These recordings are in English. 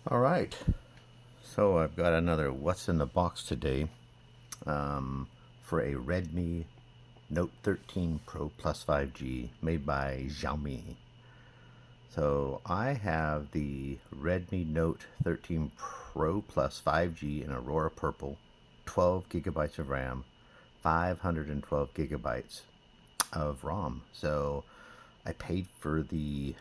All right, so I've got another what's in the box today for a Redmi Note 13 Pro Plus 5G made by Xiaomi. So I have the Redmi Note 13 Pro Plus 5G in Aurora Purple, 12 gigabytes of RAM, 512 gigabytes of ROM. So I paid for the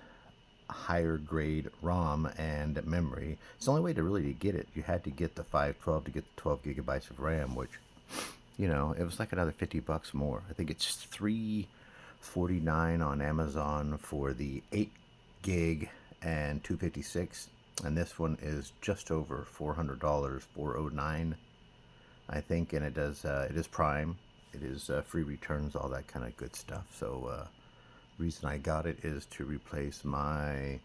higher grade ROM and memory. It's the only way to really get it. You had to get the 512 to get the 12 gigabytes of RAM, which, it was like another 50 bucks more. I think it's 349 on Amazon for the 8 gig and 256, and this one is just over $400, 409 I think, and it is Prime. It is free returns, all that kind of good stuff. So reason I got it is to replace my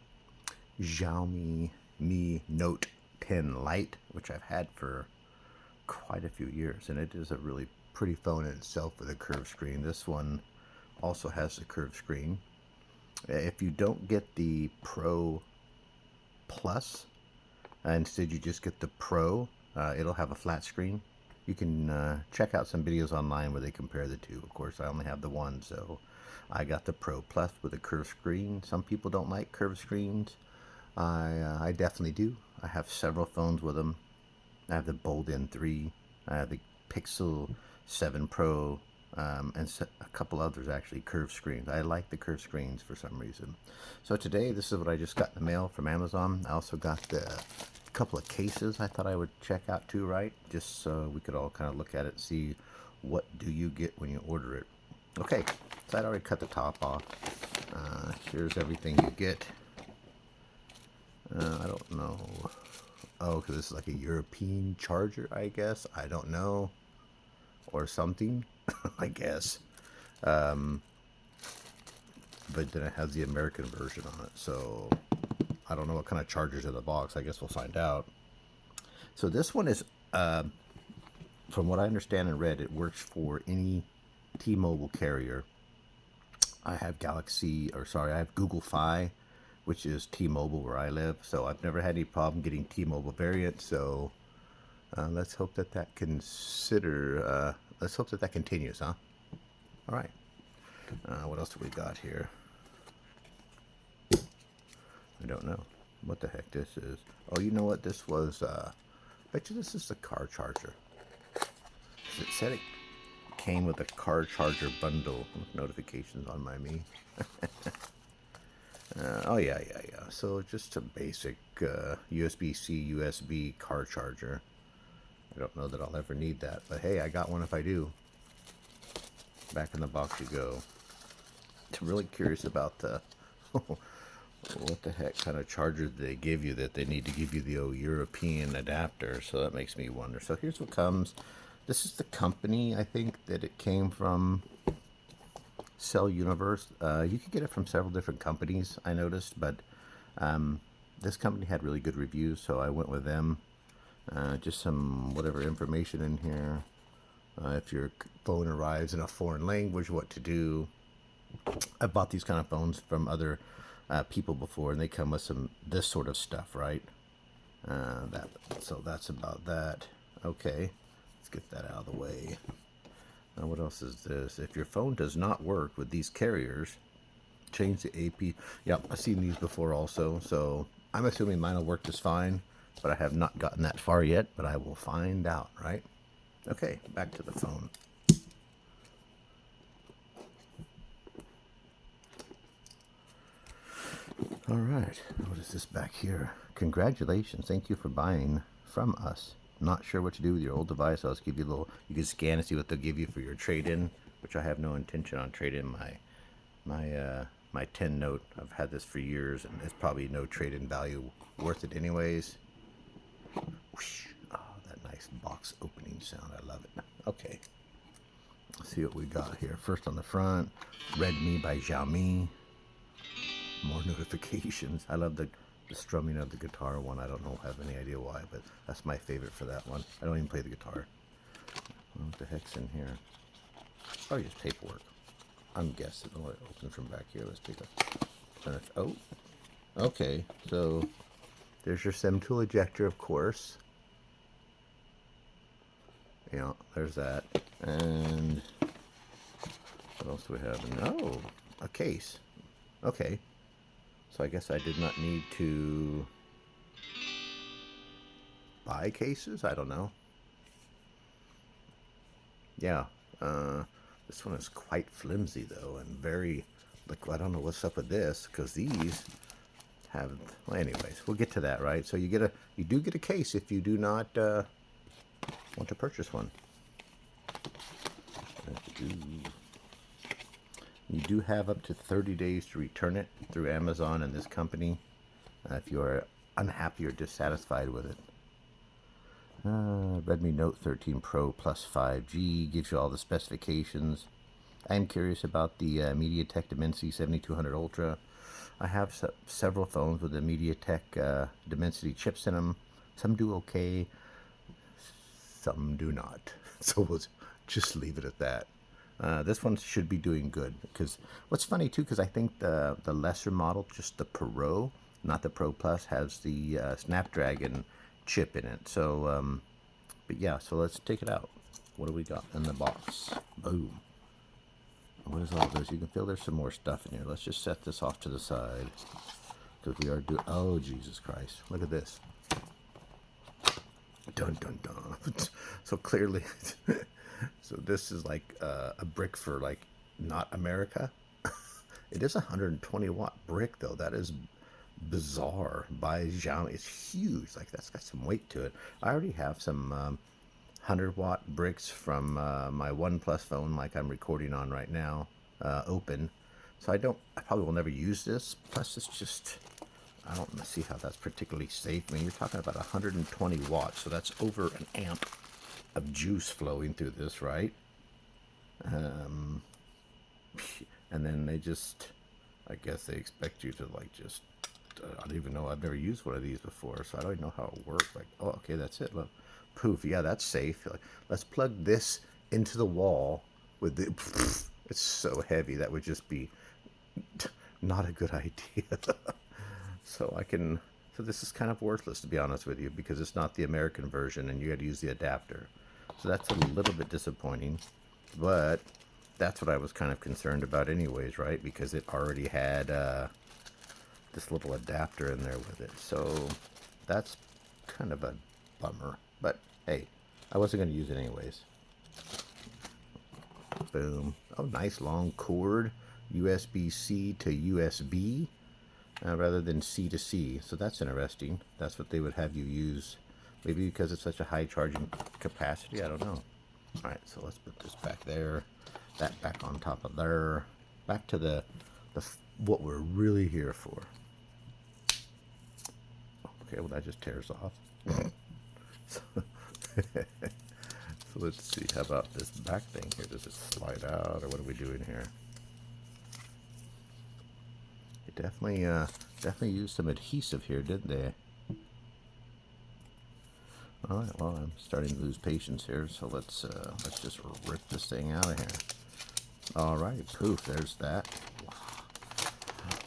Xiaomi Mi Note 10 Lite, which I've had for quite a few years, and it is a really pretty phone in itself with a curved screen. This one also has a curved screen. If you don't get the Pro Plus, instead you just get the Pro, it'll have a flat screen. You can check out some videos online where they compare the two. Of course, I only have the one, so I got the Pro Plus with a curved screen. Some people don't like curved screens. I definitely do. I have several phones with them. I have the Bold N3. I have the Pixel 7 Pro, and a couple others actually, curved screens. I like the curved screens for some reason. So today, this is what I just got in the mail from Amazon. I also got the couple of cases I thought I would check out too, right? Just so we could all kind of look at it and see what do you get when you order it. Okay, so I'd already cut the top off. Here's everything you get. I don't know. Oh, because this is like a European charger, I guess. I don't know. Or something, I guess. But then it has the American version on it. So I don't know what kind of charger's in the box. I guess we'll find out. So this one is, from what I understand and read, it works for any T-Mobile carrier. I have I have Google Fi, which is T-Mobile where I live. So I've never had any problem getting T-Mobile variant. So let's hope that let's hope that continues, huh? All right. What else do we got here? I don't know what the heck this is. Oh, you know what this was? Bet you this is the car charger. It said it came with a car charger bundle with notifications on my Me. Oh yeah. So just a basic USB-C, USB car charger. I don't know that I'll ever need that, but hey, I got one if I do. Back in the box you go. I'm really curious about the what the heck kind of charger they give you that they need to give you the old European adapter. So that makes me wonder. So here's what comes. This is the company, I think, that it came from. Cell Universe. You could get it from several different companies, I noticed, but this company had really good reviews, so I went with them. Just some whatever information in here. If your phone arrives in a foreign language, what to do. I bought these kind of phones from other people before, and they come with this sort of stuff, right? So that's about that. Okay, let's get that out of the way. Now what else is this? If your phone does not work with these carriers, change the AP. Yep, I've seen these before also, so I'm assuming mine will work just fine, but I have not gotten that far yet, but I will find out, right? Okay, back to the phone. All right, what is this back here? Congratulations, thank you for buying from us. Not sure what to do with your old device. I'll just give you a little, you can scan and see what they'll give you for your trade-in, which I have no intention on trading my 10 Note. I've had this for years, and it's probably no trade-in value worth it anyways. Whoosh. Oh, that nice box opening sound. I love it. Okay. Let's see what we got here. First on the front, Redmi by Xiaomi. More notifications. I love the strumming of the guitar one. I don't know, have any idea why, but that's my favorite for that one. I don't even play the guitar. What the heck's in here? Probably just paperwork. I'm guessing. Oh, it opens from back here. Let's take a. Oh, okay. So There's your SIM tool ejector, of course. Yeah, there's that. And what else do we have? No, a case. Okay. So I guess I did not need to buy cases? I don't know. Yeah. Uh, this one is quite flimsy, though, and very... Like, I don't know what's up with this, because these have... Well, anyways, we'll get to that, right? So you do get a case if you do not want to purchase one. You do have up to 30 days to return it through Amazon and this company if you are unhappy or dissatisfied with it. Redmi Note 13 Pro plus 5G gives you all the specifications. I'm curious about the MediaTek Dimensity 7200 Ultra. I have several phones with the MediaTek Dimensity chips in them. Some do okay, some do not. So we'll just leave it at that. This one should be doing good, because what's funny too, because I think the lesser model, just the Pro, not the Pro Plus, has the Snapdragon chip in it. So, but yeah, so let's take it out. What do we got in the box? Boom. What is all this? You can feel there's some more stuff in here. Let's just set this off to the side, because we are doing... Oh, Jesus Christ. Look at this. Dun, dun, dun. So clearly... So this is like a brick for like not America. It is a 120 watt brick though. That is bizarre. By Xiaomi, it's huge. Like that's got some weight to it. I already have some 100 watt bricks from my OnePlus phone, like I'm recording on right now, open. So I probably will never use this. Plus, it's just, I don't see how that's particularly safe. I mean, you're talking about 120 watts, so that's over an amp of juice flowing through this, right? And then they just, I guess they expect you to like just, I don't even know, I've never used one of these before, so I don't even know how it works. Like, oh, okay, that's it. Look, poof, yeah, that's safe. Like, let's plug this into the wall with the, it's so heavy, that would just be not a good idea. So so this is kind of worthless, to be honest with you, because it's not the American version and you got to use the adapter. So that's a little bit disappointing, but that's what I was kind of concerned about anyways, right? Because it already had this little adapter in there with it. So that's kind of a bummer, but hey, I wasn't going to use it anyways. Boom. Oh, nice long cord, USB-C to USB. Rather than C to C. So that's interesting. That's what they would have you use. Maybe because it's such a high charging capacity. I don't know. Alright, so let's put this back there. That back on top of there. Back to the what we're really here for. Okay, well that just tears off. So let's see. How about this back thing here? Does it slide out, or what are we doing here? Definitely used some adhesive here, didn't they? All right, well, I'm starting to lose patience here, so let's just rip this thing out of here. All right, poof, there's that. Wow.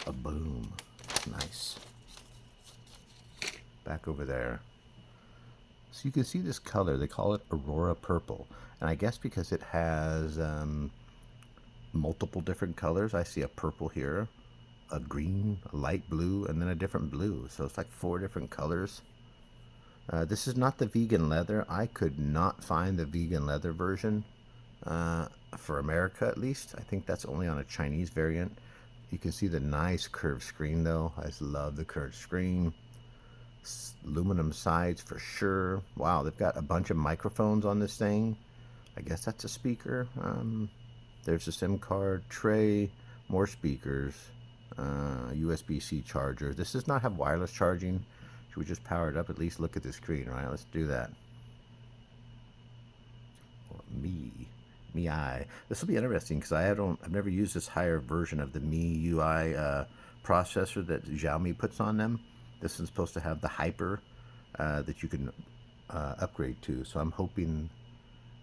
A boom. Nice. Back over there. So you can see this color. They call it Aurora Purple, and I guess because it has multiple different colors. I see a purple here, a green, a light blue, and then a different blue. So it's like 4 different colors. This is not the vegan leather. I could not find the vegan leather version for America, at least. I think that's only on a Chinese variant. You can see the nice curved screen though. I just love the curved screen. Aluminum sides for sure. Wow, they've got a bunch of microphones on this thing. I guess that's a speaker. There's a SIM card tray, more speakers. USB-C charger. This does not have wireless charging. Should we just power it up? At least look at the screen, right? Let's do that. MIUI. This will be interesting because I've never used this higher version of the MIUI processor that Xiaomi puts on them. This one's supposed to have the hyper that you can upgrade to. So I'm hoping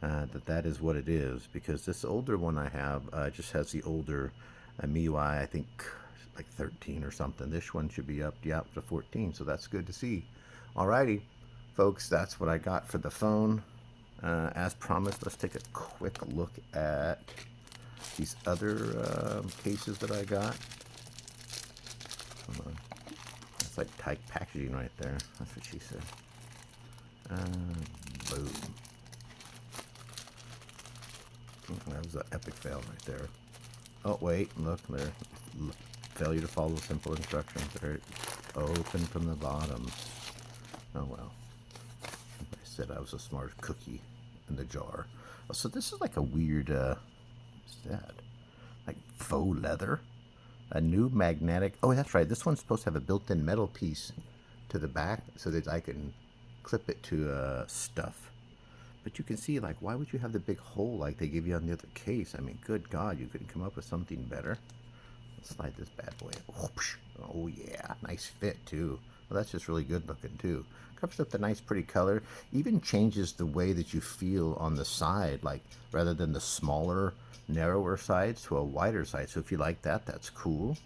that is what it is, because this older one I have just has the older MIUI, I think like 13 or something. This one should be up, yeah, up to 14, so that's good to see. Alrighty, folks, that's what I got for the phone. As promised, let's take a quick look at these other cases that I got. That's like tight packaging right there. That's what she said. Boom. That was an epic fail right there. Oh, wait, look there. Failure to follow simple instructions. They're open from the bottom. Oh, well. I said I was a smart cookie in the jar. Oh, so this is like a weird, what's that? Like faux leather? A new magnetic, oh, that's right. This one's supposed to have a built-in metal piece to the back so that I can clip it to stuff. But you can see, like, why would you have the big hole like they give you on the other case? I mean, good God, you couldn't come up with something better. Let's slide this bad boy. Oh, yeah. Nice fit, too. Well, that's just really good looking, too. Covers up the nice, pretty color. Even changes the way that you feel on the side, like, rather than the smaller, narrower sides to a wider side. So if you like that, that's cool.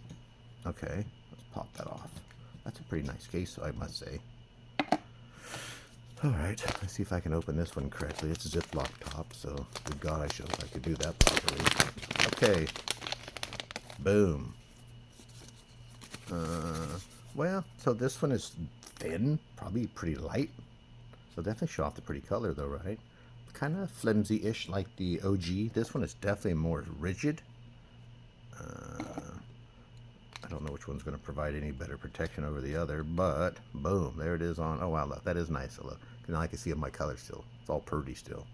Okay, let's pop that off. That's a pretty nice case, I must say. Alright, let's see if I can open this one correctly. It's a Ziploc top, so good God, I could do that properly. Okay. Boom. Well, so this one is thin, probably pretty light. So definitely show off the pretty color though, right? Kind of flimsy-ish like the OG. This one is definitely more rigid. I don't know which one's going to provide any better protection over the other, but boom, there it is on. Oh wow, look, that is nice. Look, now I can see my color still. It's all purdy still.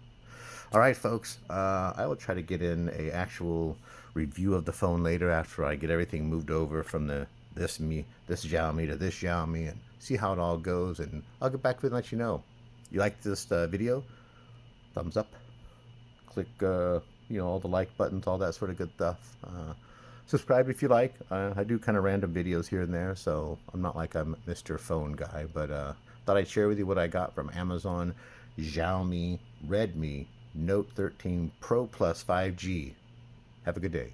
All right, folks. I will try to get in a actual review of the phone later after I get everything moved over from this Xiaomi to this Xiaomi and see how it all goes. And I'll get back to it and let you know. You like this video? Thumbs up. Click, all the like buttons, all that sort of good stuff. Subscribe if you like. I do kind of random videos here and there, so I'm not like I'm Mr. Phone Guy, but thought I'd share with you what I got from Amazon Xiaomi Redmi Note 13 Pro Plus 5G. Have a good day.